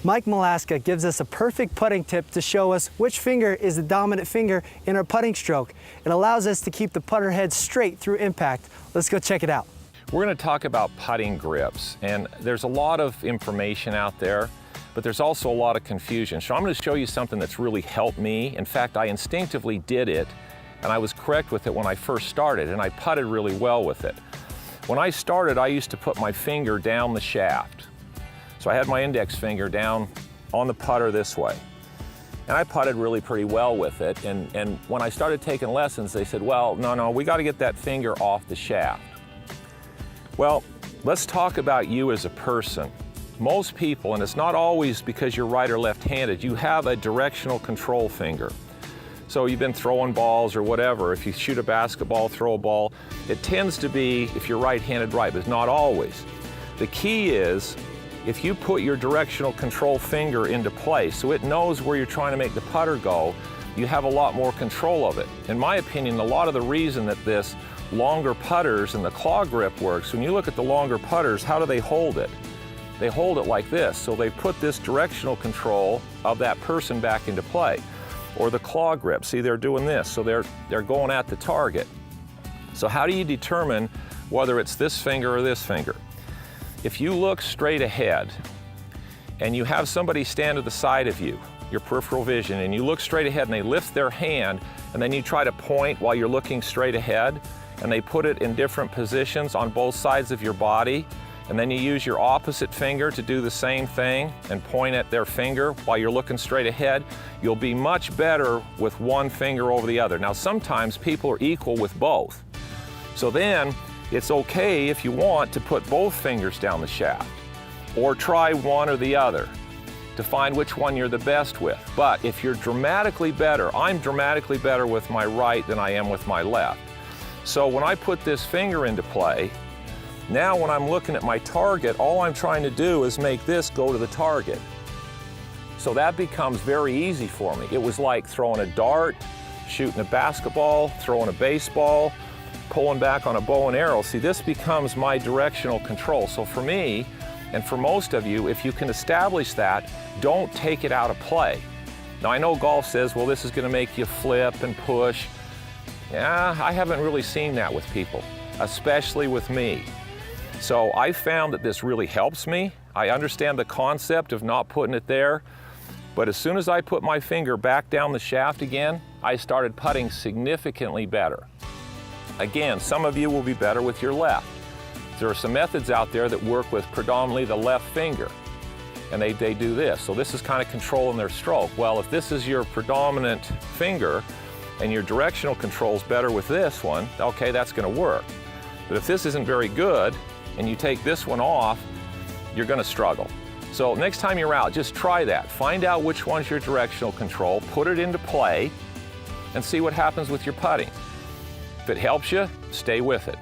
Mike Malaska gives us a perfect putting tip to show us which finger is the dominant finger in our putting stroke. It allows us to keep the putter head straight through impact. Let's go check it out. We're going to talk about putting grips, and there's a lot of information out there, but there's also a lot of confusion. So I'm going to show you something that's really helped me. In fact, I instinctively did it, and I was correct with it when I first started, and I putted really well with it. When I started, I used to put my finger down the shaft. So I had my index finger down on the putter this way. And I putted really pretty well with it. And when I started taking lessons, they said, well, no, we got to get that finger off the shaft. Well, let's talk about you as a person. Most people, and it's not always because you're right or left-handed, you have a directional control finger. So you've been throwing balls or whatever. If you shoot a basketball, throw a ball, it tends to be, if you're right-handed, right, but it's not always. The key is, if you put your directional control finger into place so it knows where you're trying to make the putter go, you have a lot more control of it. In my opinion, a lot of the reason that this longer putters and the claw grip works, when you look at the longer putters, how do they hold it? They hold it like this. So they put this directional control of that person back into play. Or the claw grip, see, they're doing this, so they're going at the target. So how do you determine whether it's this finger or this finger? If you look straight ahead and you have somebody stand to the side of you, your peripheral vision, and you look straight ahead and they lift their hand and then you try to point while you're looking straight ahead and they put it in different positions on both sides of your body, and then you use your opposite finger to do the same thing and point at their finger while you're looking straight ahead, you'll be much better with one finger over the other. Now sometimes people are equal with both. So then it's okay if you want to put both fingers down the shaft or try one or the other to find which one you're the best with. But if you're dramatically better, I'm dramatically better with my right than I am with my left. So when I put this finger into play, now when I'm looking at my target, all I'm trying to do is make this go to the target. So that becomes very easy for me. It was like throwing a dart, shooting a basketball, throwing a baseball, pulling back on a bow and arrow. See, this becomes my directional control. So for me, and for most of you, if you can establish that, don't take it out of play. Now I know golf says, well, this is going to make you flip and push. Yeah, I haven't really seen that with people, especially with me. So I found that this really helps me. I understand the concept of not putting it there, but as soon as I put my finger back down the shaft again, I started putting significantly better. Again, some of you will be better with your left. There are some methods out there that work with predominantly the left finger, and they do this. So this is kind of controlling their stroke. Well, if this is your predominant finger and your directional control is better with this one, okay, that's going to work. But if this isn't very good and you take this one off, you're going to struggle. So next time you're out, just try that. Find out which one's your directional control, put it into play, and see what happens with your putting. If it helps you, stay with it.